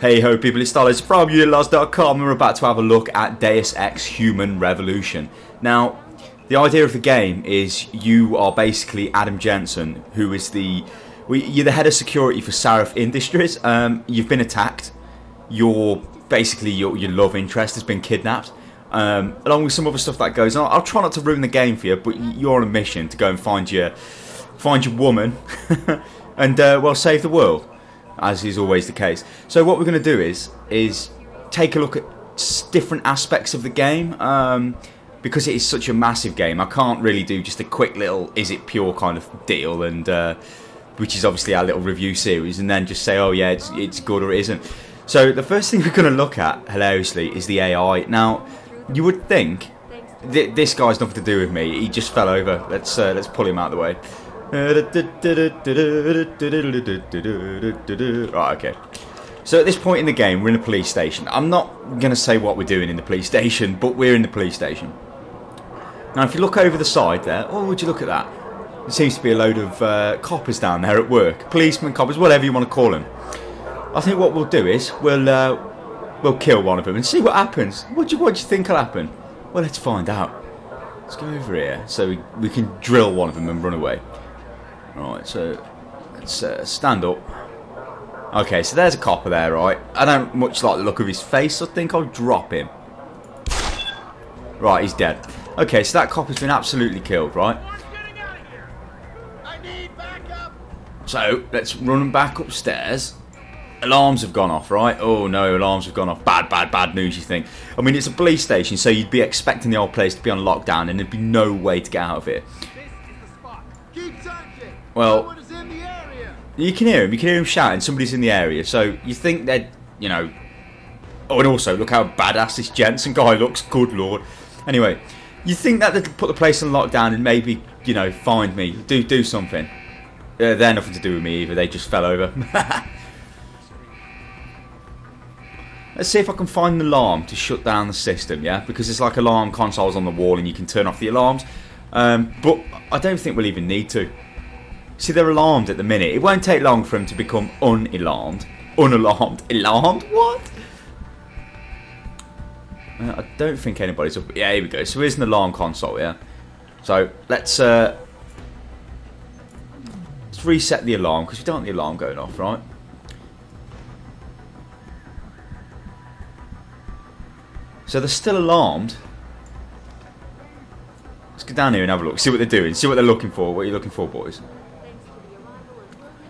Hey ho people, it's Stylosa from Eidos.com and we're about to have a look at Deus Ex Human Revolution. Now, the idea of the game is you are basically Adam Jensen, who is you're the head of security for Sarif Industries. You've been attacked. Your love interest has been kidnapped, along with some other stuff that goes on. I'll try not to ruin the game for you, but you're on a mission to go and find your woman and well, save the world, as is always the case. So what we're going to do is take a look at different aspects of the game, because it is such a massive game. I can't really do just a quick little is it pure kind of deal, and which is obviously our little review series, and then just say, oh yeah, it's good or it isn't. So the first thing we're going to look at, hilariously, is the AI. Now, you would think this guy's nothing to do with me. He just fell over. Let's pull him out of the way. Right, okay. So at this point in the game, we're in a police station. I'm not going to say what we're doing in the police station, but we're in the police station. Now, if you look over the side there, oh, would you look at that? There seems to be a load of coppers down there at work. Policemen, coppers, whatever you want to call them. I think what we'll do is we'll kill one of them and see what happens. What do you think will happen? Well, let's find out. Let's go over here so we can drill one of them and run away. Right, so let's stand up. Okay, so there's a copper there, right? I don't much like the look of his face, so I think I'll drop him. Right, he's dead. Okay, so that copper's been absolutely killed, right? So let's run him back upstairs. Alarms have gone off, right? Oh no, alarms have gone off. Bad news, you think. I mean, it's a police station, so you'd be expecting the old place to be on lockdown and there'd be no way to get out of it. Well, you can hear him shouting, somebody's in the area, so you think they'd, you know... Oh, and also, look how badass this Jensen guy looks, good lord. Anyway, you think that they'd put the place on lockdown and maybe, you know, find me, do something. They're nothing to do with me either, they just fell over. Let's see if I can find an alarm to shut down the system, yeah? Because there's like alarm consoles on the wall and you can turn off the alarms. But I don't think we'll even need to. See, they're alarmed at the minute. It won't take long for them to become unalarmed. Unalarmed? Alarmed? What? I don't think anybody's up. Yeah, here we go. So here's an alarm console, yeah? So let's reset the alarm, because we don't want the alarm going off, right? So they're still alarmed. Let's go down here and have a look. See what they're doing. See what they're looking for. What are you looking for, boys?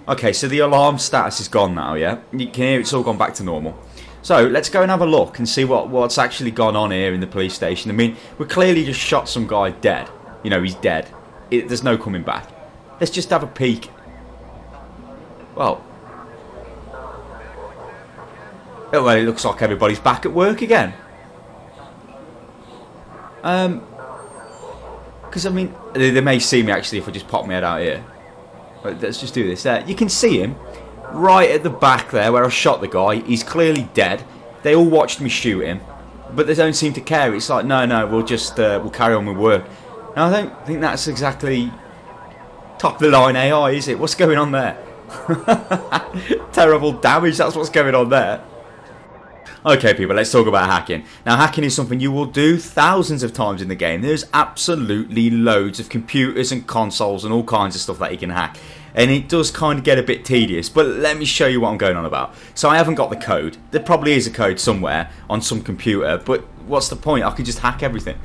Okay, so the alarm status is gone now, yeah? You can hear it's all gone back to normal. So, let's go and have a look and see what's actually gone on here in the police station. I mean, we clearly just shot some guy dead. You know, he's dead. There's no coming back. Let's just have a peek. Well, it looks like everybody's back at work again. Because, I mean, they may see me actually if I just pop my head out here. But let's just do this there. You can see him right at the back there where I shot the guy. He's clearly dead. They all watched me shoot him, but they don't seem to care. It's like, no, we'll just we'll carry on with work. Now, I don't think that's exactly top of the line AI, is it? What's going on there? Terrible damage, that's what's going on there. Okay people, let's talk about hacking. Now, hacking is something you will do thousands of times in the game. There's absolutely loads of computers and consoles and all kinds of stuff that you can hack. And it does kind of get a bit tedious, but let me show you what I'm going on about. So I haven't got the code. There probably is a code somewhere on some computer, but what's the point? I can just hack everything.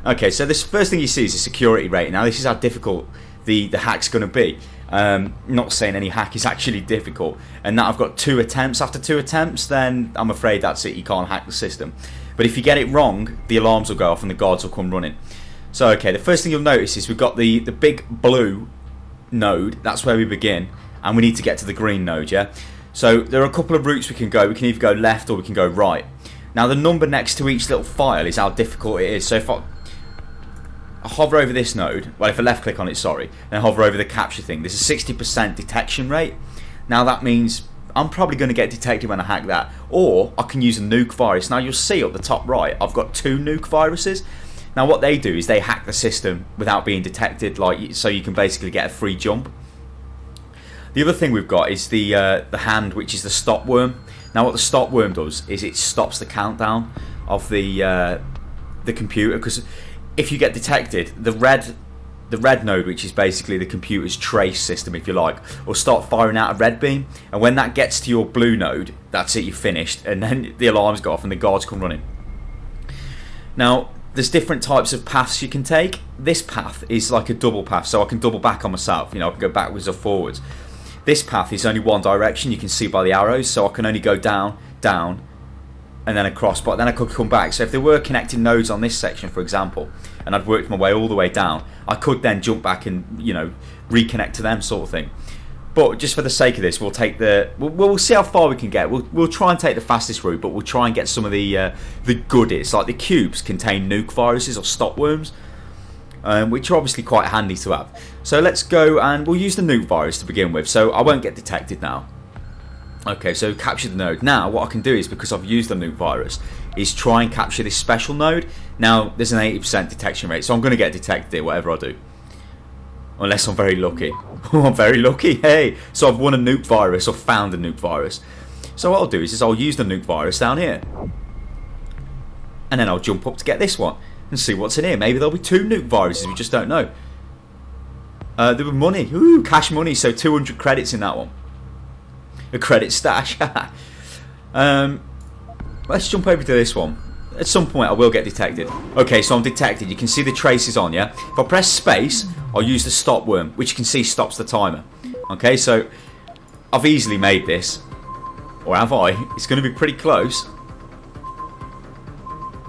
Okay, so this first thing you see is the security rating. Now, this is how difficult the hack's going to be. Not saying any hack is actually difficult, and now I've got 2 attempts. After 2 attempts, then I'm afraid that's it, you can't hack the system. But if you get it wrong, the alarms will go off and the guards will come running. So okay, the first thing you'll notice is we've got the big blue node. That's where we begin, and we need to get to the green node, yeah? So there are a couple of routes we can go. We can either go left or we can go right. Now, the number next to each little file is how difficult it is. So if I hover over this node, well, if I left click on it, sorry, and hover over the capture thing, there's a 60% detection rate. Now that means I'm probably going to get detected when I hack that, or I can use a nuke virus. Now you'll see up the top right, I've got 2 nuke viruses. Now what they do is they hack the system without being detected, like, so you can basically get a free jump. The other thing we've got is the hand, which is the stop worm. Now what the stop worm does is it stops the countdown of the computer, because if you get detected, the red node, which is basically the computer's trace system, if you like, will start firing out a red beam, and when that gets to your blue node, that's it, you're finished, and then the alarms go off and the guards come running. Now there's different types of paths you can take. This path is like a double path, so I can double back on myself, you know, I can go backwards or forwards. This path is only one direction, you can see by the arrows, so I can only go down, down, and then across, but then I could come back. So if there were connecting nodes on this section, for example, and I'd worked my way all the way down, I could then jump back and, you know, reconnect to them, sort of thing. But just for the sake of this, we'll take the we'll see how far we can get. We'll try and take the fastest route, but we'll try and get some of the goodies, like the cubes contain nuke viruses or stop worms, which are obviously quite handy to have. So let's go and we'll use the nuke virus to begin with, so I won't get detected now. Okay, so capture the node. Now what I can do is, because I've used the nuke virus, is try and capture this special node. Now there's an 80% detection rate, so I'm going to get detected here, whatever I do. Unless I'm very lucky. I'm very lucky, hey! So I've won a nuke virus, or found a nuke virus. So what I'll do is I'll use the nuke virus down here. And then I'll jump up to get this one, and see what's in here. Maybe there'll be 2 nuke viruses, we just don't know. There were money, ooh, cash money, so 200 credits in that one. A credit stash. Let's jump over to this one. At some point I will get detected. Okay, so I'm detected. You can see the traces on, yeah? If I press space, I'll use the stop worm, which you can see stops the timer. Okay, so I've easily made this. Or have I? It's going to be pretty close.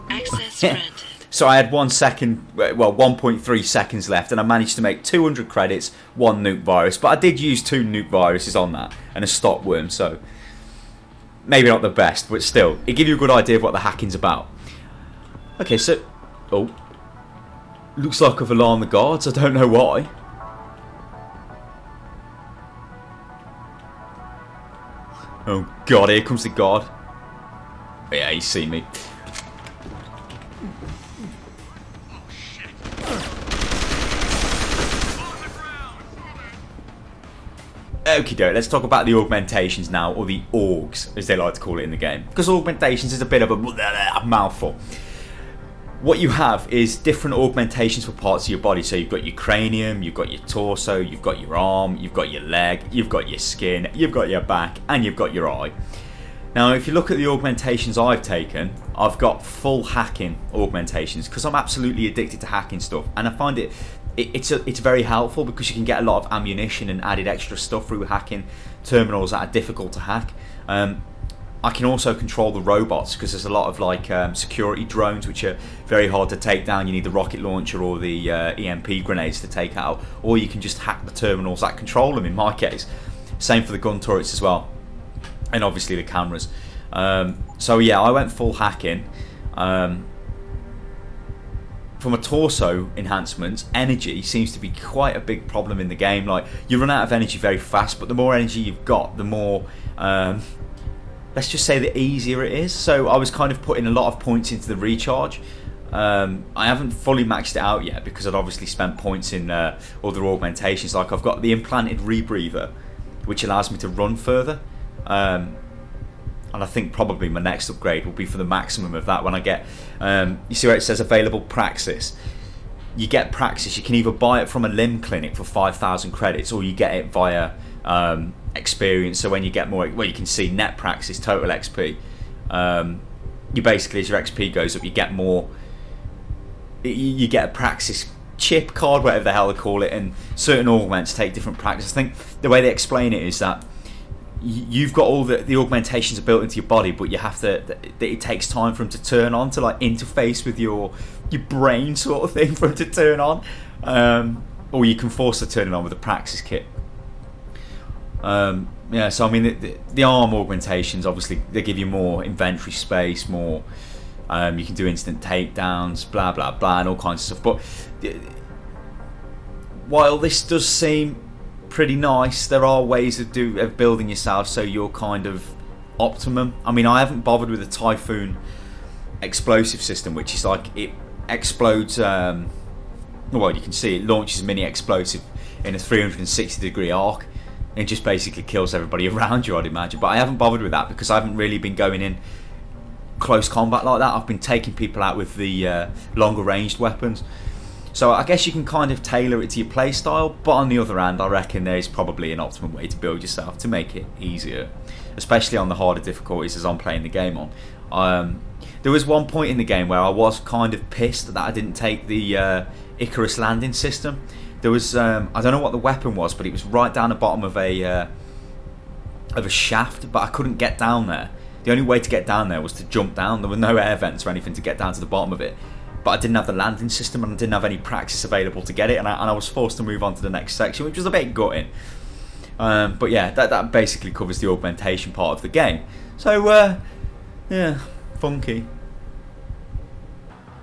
Access granted. So I had 1 second, well, 1.3 seconds left, and I managed to make 200 credits, 1 nuke virus. But I did use 2 nuke viruses on that, and a stop worm, so maybe not the best, but still, it gives you a good idea of what the hacking's about. Okay, so, oh, looks like I've alarmed the guards. I don't know why. Oh God, here comes the guard. Oh, yeah, he's seen me. Okie doke, let's talk about the augmentations now, or the augs, as they like to call it in the game. Because augmentations is a bit of a mouthful. What you have is different augmentations for parts of your body. So you've got your cranium, you've got your torso, you've got your arm, you've got your leg, you've got your skin, you've got your back, and you've got your eye. Now if you look at the augmentations I've taken, I've got full hacking augmentations, because I'm absolutely addicted to hacking stuff, and I find it's very helpful, because you can get a lot of ammunition and added extra stuff through hacking terminals that are difficult to hack. I can also control the robots, because there's a lot of like security drones which are very hard to take down. You need the rocket launcher or the EMP grenades to take out, or you can just hack the terminals that control them, in my case. Same for the gun turrets as well, and obviously the cameras. So yeah, I went full hacking. From a torso enhancement, energy seems to be quite a big problem in the game. Like, you run out of energy very fast, but the more energy you've got, the more let's just say the easier it is. So I was kind of putting a lot of points into the recharge. I haven't fully maxed it out yet, because I'd obviously spent points in other augmentations. Like, I've got the implanted rebreather, which allows me to run further, and I think probably my next upgrade will be for the maximum of that when I get you see where it says available praxis. You get praxis, you can either buy it from a limb clinic for 5,000 credits, or you get it via experience. So when you get more, well, you can see net praxis, total XP. You basically, as your XP goes up, you get more. You get a praxis chip card, whatever the hell they call it, and certain augments take different praxis. I think the way they explain it is that you've got all the augmentations are built into your body, but you have to, it takes time for them to turn on, to like interface with your brain, sort of thing, for them to turn on, or you can force to turn it on with a praxis kit. Yeah, so I mean the arm augmentations, obviously they give you more inventory space, more you can do instant takedowns, blah blah blah, and all kinds of stuff. But while this does seem pretty nice, there are ways of building yourself so you're kind of optimum. I mean, I haven't bothered with the Typhoon explosive system, which is like, it explodes, well, you can see it launches a mini explosive in a 360 degree arc. It just basically kills everybody around you, I'd imagine. But I haven't bothered with that because I haven't really been going in close combat like that. I've been taking people out with the longer ranged weapons. So I guess you can kind of tailor it to your play style, but on the other hand, I reckon there's probably an optimum way to build yourself to make it easier, especially on the harder difficulties as I'm playing the game on. There was one point in the game where I was kind of pissed that I didn't take the Icarus landing system. There was I don't know what the weapon was, but it was right down the bottom of a shaft, but I couldn't get down there. The only way to get down there was to jump down. There were no air vents or anything to get down to the bottom of it. But I didn't have the landing system and I didn't have any practice available to get it, and I was forced to move on to the next section, which was a bit gutting. But yeah, that basically covers the augmentation part of the game. So yeah, funky.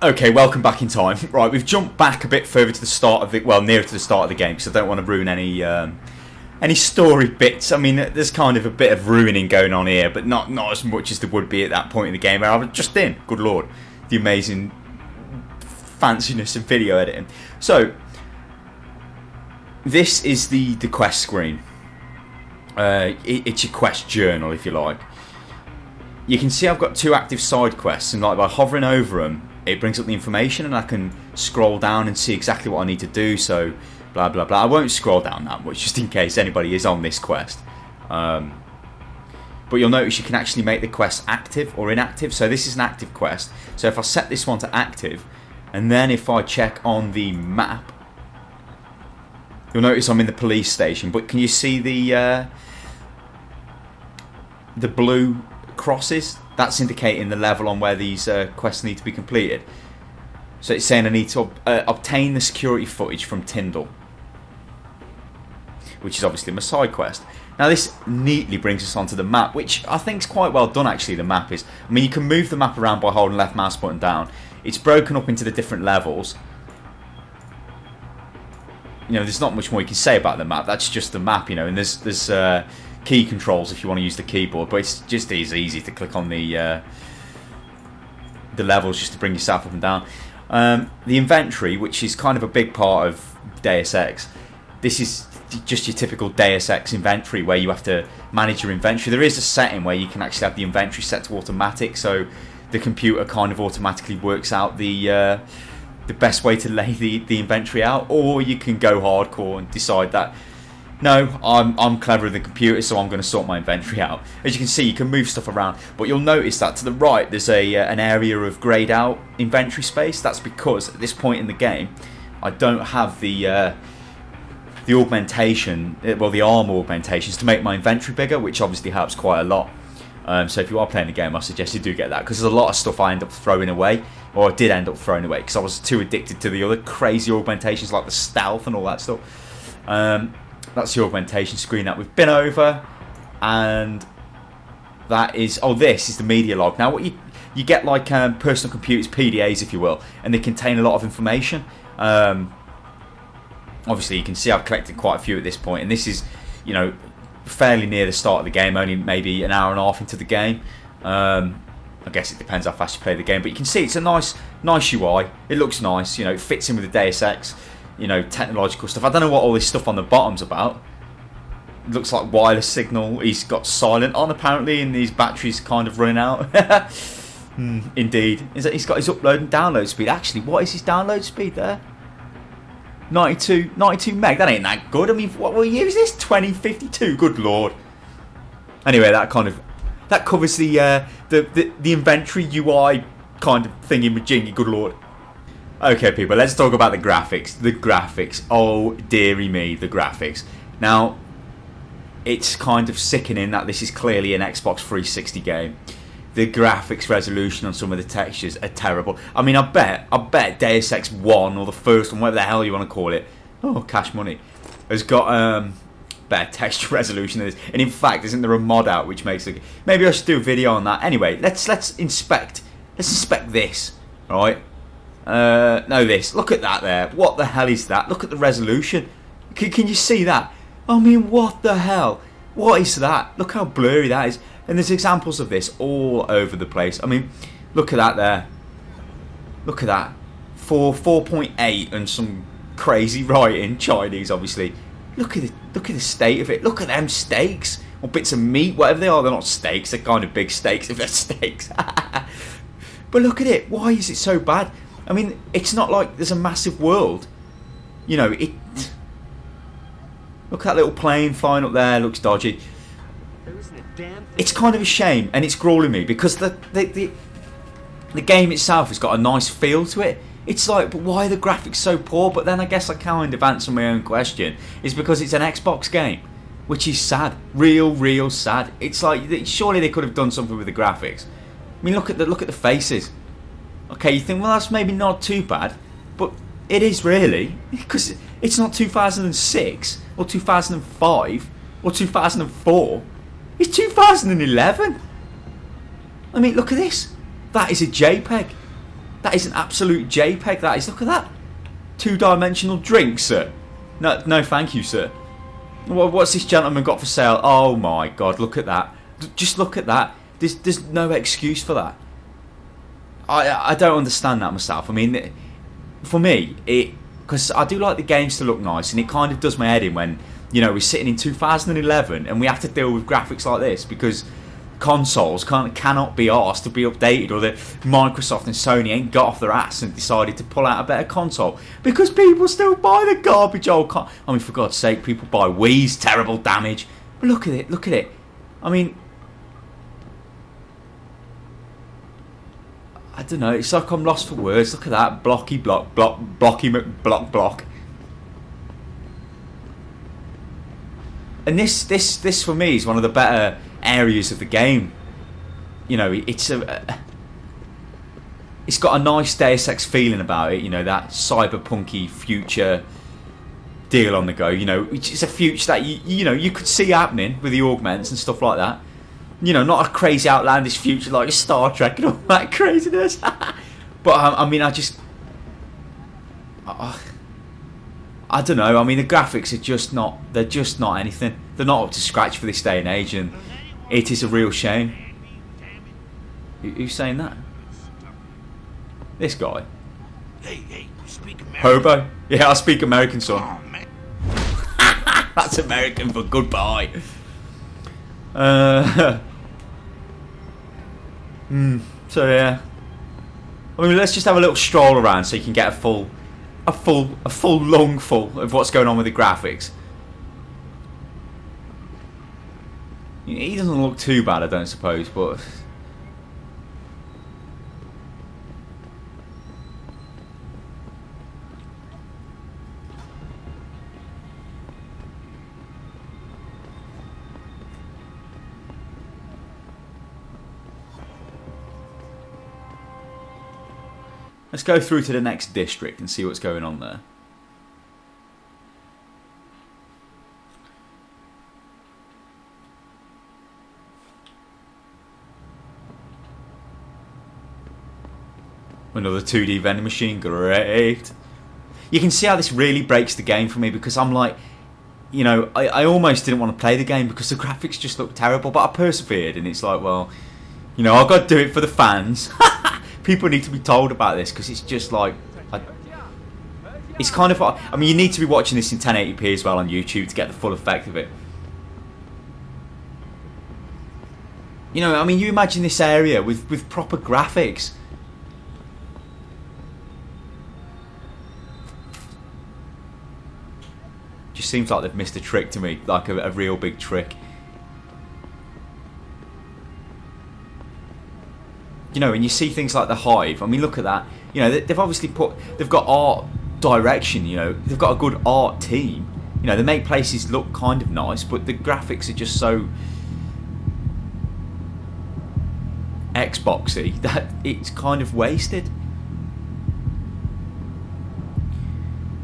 Okay, welcome back in time. Right, we've jumped back a bit further to the start of the, well, nearer to the start of the game, because I don't want to ruin any story bits. I mean, there's kind of a bit of ruining going on here, but not as much as there would be at that point in the game where I was just in. Good lord, the amazing fanciness of video editing. So this is the quest screen. It's your quest journal, if you like. You can see I've got 2 active side quests, and like by hovering over them, it brings up the information, and I can scroll down and see exactly what I need to do. So blah blah blah. I won't scroll down that much just in case anybody is on this quest. But you'll notice you can actually make the quest active or inactive. So this is an active quest. So if I set this one to active, and then if I check on the map, you'll notice I'm in the police station. But can you see the blue crosses? That's indicating the level on where these quests need to be completed. So it's saying I need to obtain the security footage from Tyndall, which is obviously my side quest. Now this neatly brings us onto the map, which I think is quite well done actually. The map is, I mean, you can move the map around by holding left mouse button down. It's broken up into the different levels. You know, there's not much more you can say about the map. That's just the map, you know, and there's key controls if you want to use the keyboard, but it's just easy to click on the levels just to bring yourself up and down. The inventory, which is kind of a big part of Deus Ex, this is just your typical Deus Ex inventory where you have to manage your inventory. There is a setting where you can actually have the inventory set to automatic, so the computer kind of automatically works out the best way to lay the inventory out, or you can go hardcore and decide that no, I'm cleverer than the computer, so I'm going to sort my inventory out. As you can see, you can move stuff around, but you'll notice that to the right there's an area of greyed out inventory space. That's because at this point in the game I don't have the augmentation, well, the armor augmentations to make my inventory bigger, which obviously helps quite a lot. So if you are playing the game, I suggest you do get that, because there's a lot of stuff I end up throwing away, or I did end up throwing away, because I was too addicted to the other crazy augmentations like the stealth and all that stuff. That's the augmentation screen that we've been over, and that is, oh, this is the media log. Now what you get like personal computers, PDAs if you will, and they contain a lot of information. Obviously you can see I've collected quite a few at this point, and this is, you know, fairly near the start of the game, only maybe an hour and a half into the game. I guess it depends how fast you play the game, but you can see it's a nice UI. It looks nice, you know, it fits in with the Deus Ex, you know, technological stuff. I don't know what all this stuff on the bottom's about. It looks like wireless signal. He's got silent on apparently, and his battery's kind of running out. Indeed. He's got his upload and download speed. Actually, what is his download speed there? 92 meg. That ain't that good. I mean, what will you use this? 2052. Good lord. Anyway, that covers the inventory UI kind of thingy majingy. Good lord. Okay, people, let's talk about the graphics. The graphics. Oh, dearie me, the graphics. Now, it's kind of sickening that this is clearly an Xbox 360 game. The graphics resolution on some of the textures are terrible. I mean, I bet Deus Ex 1 or the first one, whatever the hell you want to call it, oh, cash money, has got better texture resolution than this. And in fact, isn't there a mod out which makes it? Maybe I should do a video on that. Anyway, let's inspect this, all right? No, this. Look at that there. What the hell is that? Look at the resolution. Can you see that? I mean, what the hell? What is that? Look how blurry that is. And there's examples of this all over the place. I mean, look at that there. Look at that. 4.8 and some crazy writing, Chinese obviously. Look at the state of it. Look at them steaks or bits of meat, whatever they are. They're not steaks. They're kind of big steaks if they're steaks. But look at it. Why is it so bad? I mean, it's not like there's a massive world. You know, it. Look at that little plane flying up there. Looks dodgy. It's kind of a shame, and it's grueling me because the game itself has got a nice feel to it. It's like, but why are the graphics so poor? But then I guess I kind of answer my own question. It's because it's an Xbox game, which is sad, real sad. It's like surely they could have done something with the graphics. I mean, look at the faces. Okay, you think, well, that's maybe not too bad, but it is really, because it's not 2006 or 2005 or 2004. It's 2011. I mean, look at this. That is a JPEG. That is an absolute JPEG. That is. Look at that. Two-dimensional drink, sir. No, thank you, sir. What's this gentleman got for sale? Oh my God! Look at that. Just look at that. There's no excuse for that. I don't understand that myself. I mean, for me, because I do like the games to look nice, and it kind of does my head in when, you know, we're sitting in 2011 and we have to deal with graphics like this because consoles cannot be asked to be updated, or that Microsoft and Sony ain't got off their ass and decided to pull out a better console because people still buy the garbage old I mean, for God's sake, people buy Wii's, terrible damage. But look at it. I mean, I don't know, it's like I'm lost for words. Look at that, blocky block. And this for me is one of the better areas of the game. You know, it's got a nice Deus Ex feeling about it. You know, that cyberpunky future deal on the go. You know, it's a future that you know you could see happening with the augments and stuff like that. You know, not a crazy outlandish future like Star Trek and all that craziness. But I mean, I don't know. I mean, the graphics are just not. They're just not anything. They're not up to scratch for this day and age, and it is a real shame. Who's saying that? This guy. Hey, you speak American? Hobo? Yeah, I speak American, son. Oh, man. That's American for goodbye. So yeah. I mean, let's just have a little stroll around so you can get a full lungful of what's going on with the graphics. He doesn't look too bad, I don't suppose, but let's go through to the next district and see what's going on there. Another 2D vending machine, great. You can see how this really breaks the game for me because I'm like, you know, I almost didn't want to play the game because the graphics just looked terrible, but I persevered, and it's like, well, you know, I've got to do it for the fans. People need to be told about this because it's just like, it's kind of, I mean, you need to be watching this in 1080p as well on YouTube to get the full effect of it. You know, I mean, you imagine this area with proper graphics. Just seems like they've missed a trick to me, like a real big trick. You know, and you see things like the Hive. I mean, look at that. You know, they've obviously they've got art direction. You know, they've got a good art team. You know, they make places look kind of nice, but the graphics are just so Xboxy that it's kind of wasted.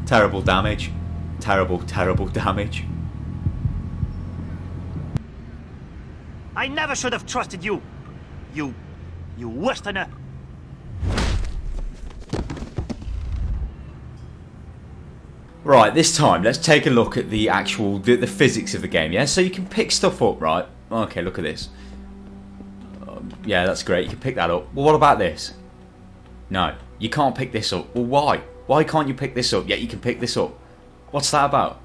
Terrible damage. Terrible damage. I never should have trusted you. You Westerner. Right, this time let's take a look at the actual the physics of the game. Yeah, so you can pick stuff up, right? Okay, look at this. Yeah, that's great. You can pick that up. Well, what about this? No, you can't pick this up. Well, why? Why can't you pick this up? Yet you can pick this up. What's that about?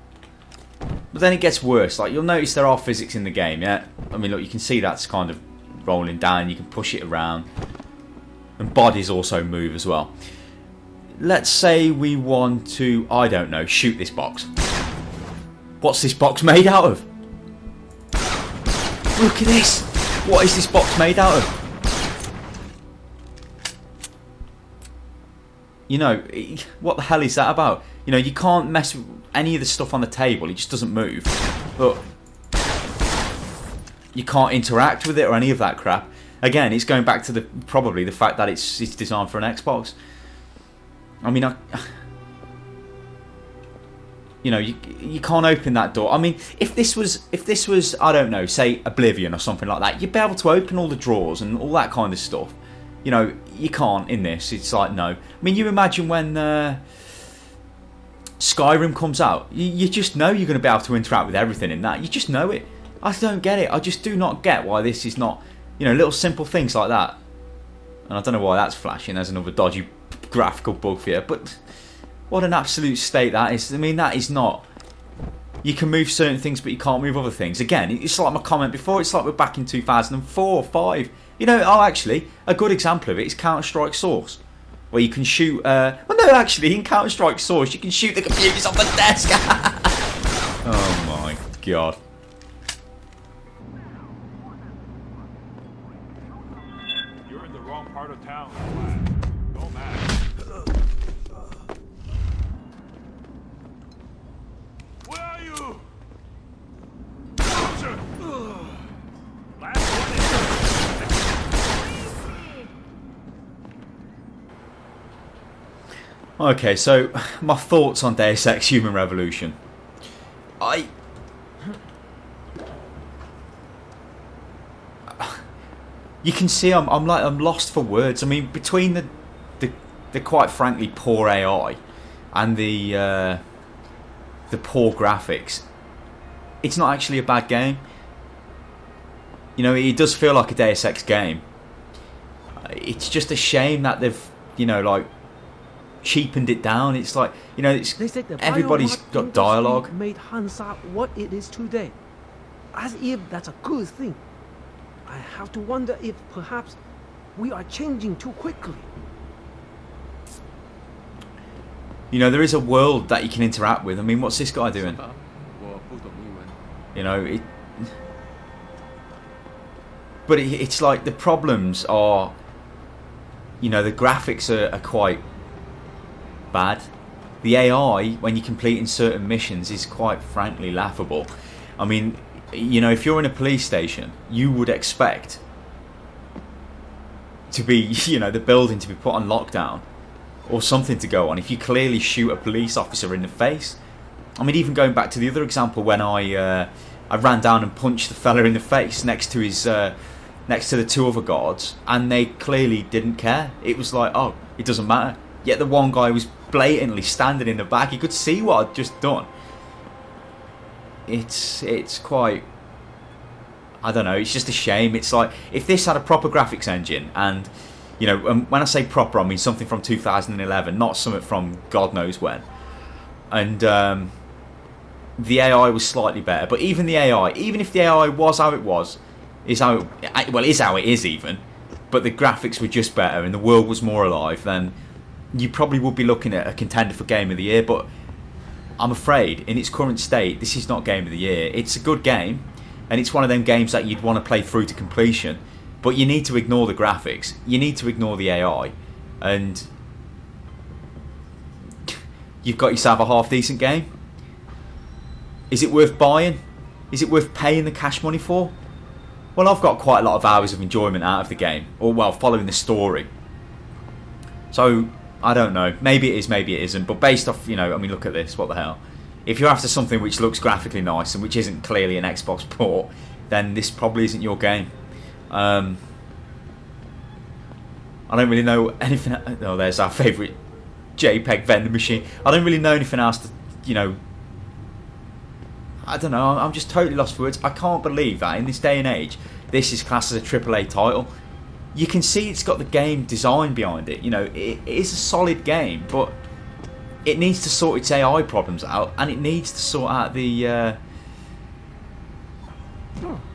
But then it gets worse. Like, you'll notice there are physics in the game, yeah? I mean, look, you can see that's kind of rolling down. You can push it around. And bodies also move as well. Let's say we want to, I don't know, shoot this box. What's this box made out of? Look at this! What is this box made out of? You know, what the hell is that about? You know, you can't mess with any of the stuff on the table. It just doesn't move. But you can't interact with it or any of that crap. Again, it's going back to probably the fact that it's designed for an Xbox. I mean, you know, you can't open that door. I mean, if this was I don't know, say Oblivion or something like that, you'd be able to open all the drawers and all that kind of stuff. You know, you can't in this. It's like, no. I mean, you imagine when Skyrim comes out, you just know you're going to be able to interact with everything in that. You just know it. I don't get it. I just do not get why this is not, you know, little simple things like that. And I don't know why that's flashing. There's another dodgy graphical bug for you. But what an absolute state that is. I mean, that is not... You can move certain things, but you can't move other things. Again, it's like my comment before. It's like we're back in 2004 or 5. You know, oh, actually, a good example of it is Counter-Strike Source. Where you can shoot... well, no, actually, in Counter-Strike Source, you can shoot the computers off the desk. Oh, my God. You're in the wrong part of town. Don't matter. Where are you? Last one is... Okay, so my thoughts on Deus Ex Human Revolution. You can see I'm lost for words. I mean, between the quite frankly poor AI and the poor graphics, it's not actually a bad game. You know, it does feel like a Deus Ex game. It's just a shame that they've, you know, like, cheapened it down. It's like, you know, it's everybody's got dialogue. Made Hansa what it is today, as if that's a good thing. I have to wonder if perhaps we are changing too quickly. You know, there is a world that you can interact with. I mean, what's this guy doing? You know, but it's like the problems are, you know, the graphics are quite bad. The AI, when you're completing certain missions, is quite frankly laughable. I mean, you know, if you're in a police station, you would expect to be, you know, the building to be put on lockdown or something to go on if you clearly shoot a police officer in the face. I mean, even going back to the other example when I ran down and punched the fella in the face next to his next to the two other guards, and they clearly didn't care. It was like, oh, it doesn't matter. Yet the one guy was blatantly standing in the back. He could see what I'd just done. It's quite, I don't know, it's just a shame. It's like, if this had a proper graphics engine, and, you know, when I say proper, I mean something from 2011, not something from God knows when. And the AI was slightly better. But even the AI, even if the AI was how it was, is how it is even, but the graphics were just better and the world was more alive, then you probably would be looking at a contender for Game of the Year. But I'm afraid, in its current state, this is not Game of the Year. It's a good game, and it's one of them games that you'd want to play through to completion, but you need to ignore the graphics, you need to ignore the AI, and you've got yourself a half-decent game. Is it worth buying? Is it worth paying the cash money for? Well, I've got quite a lot of hours of enjoyment out of the game, or, well, following the story. So, I don't know. Maybe it is, maybe it isn't. But based off, you know, I mean, look at this. What the hell? If you're after something which looks graphically nice and which isn't clearly an Xbox port, then this probably isn't your game. I don't really know anything. Oh, there's our favourite JPEG vending machine. I don't really know anything else to, you know. I don't know. I'm just totally lost for words. I can't believe that in this day and age, this is classed as a AAA title. You can see it's got the game design behind it. You know, it is a solid game, but it needs to sort its AI problems out, and it needs to sort out the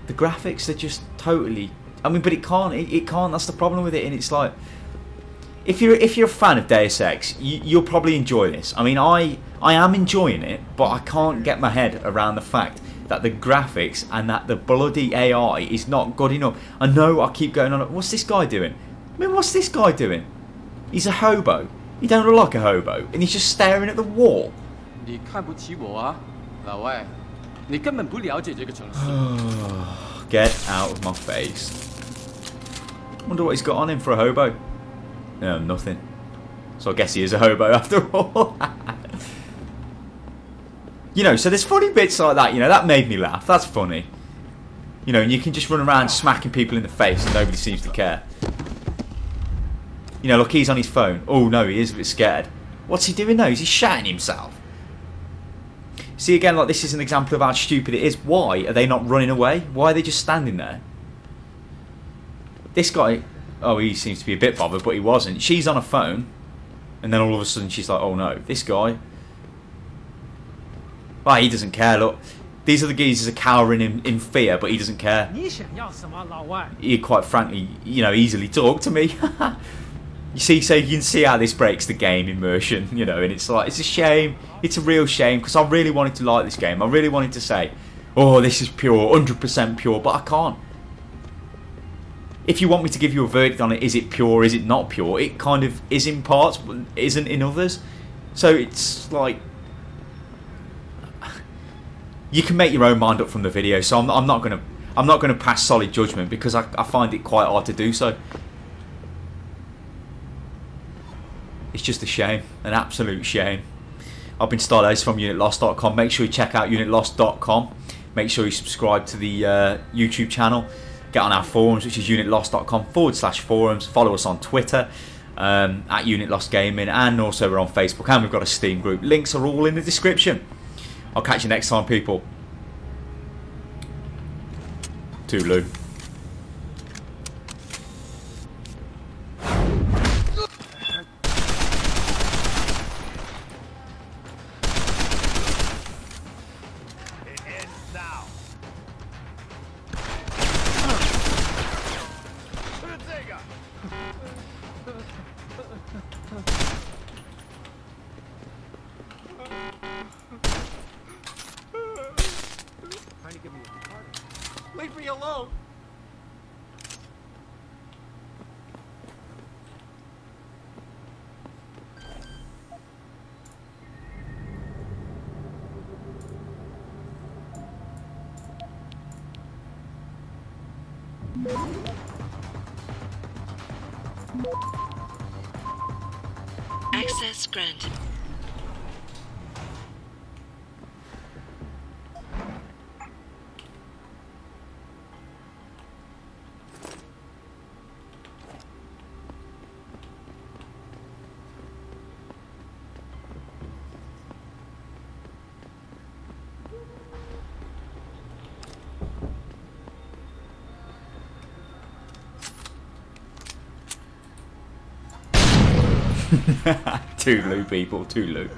graphics. Are just totally. I mean, but it can't. It can't. That's the problem with it. And it's like, if you're a fan of Deus Ex, you'll probably enjoy this. I mean, I am enjoying it, but I can't get my head around the fact that the graphics and that the bloody AI is not good enough. I know I keep going on. What's this guy doing? I mean, what's this guy doing? He's a hobo. He don't look like a hobo, and he's just staring at the wall. 你看不起我啊，老外，你根本不了解这个城市。Get out of my face. Wonder what he's got on him for a hobo. No, nothing. So I guess he is a hobo after all. You know, so there's funny bits like that. You know, that made me laugh. That's funny. You know, and you can just run around smacking people in the face and nobody seems to care. You know, look, he's on his phone. Oh no, he is a bit scared. What's he doing now? Is he shatting himself? See, again, like, this is an example of how stupid it is. Why are they not running away? Why are they just standing there? This guy, oh, he seems to be a bit bothered, but he wasn't. She's on a phone, and then all of a sudden she's like, oh no, this guy. Well, he doesn't care, look. These other geezers are cowering in fear, but he doesn't care. He quite frankly, you know, easily talk to me. You see, so you can see how this breaks the game immersion, you know, and it's like, it's a shame. It's a real shame, because I really wanted to like this game. I really wanted to say, oh, this is pure, 100% pure, but I can't. If you want me to give you a verdict on it, is it pure, is it not pure, it kind of is in parts, but isn't in others. So it's like, you can make your own mind up from the video, so I'm not gonna pass solid judgment, because I find it quite hard to do so. It's just a shame, an absolute shame. I've been Stylosa from UnitLost.com. Make sure you check out UnitLost.com. Make sure you subscribe to the YouTube channel. Get on our forums, which is UnitLost.com/forums. Follow us on Twitter at UnitLost Gaming, and also we're on Facebook, and we've got a Steam group. Links are all in the description. I'll catch you next time, people. Toodaloo. Leave me alone. Access granted. Toodaloo, people, toodaloo.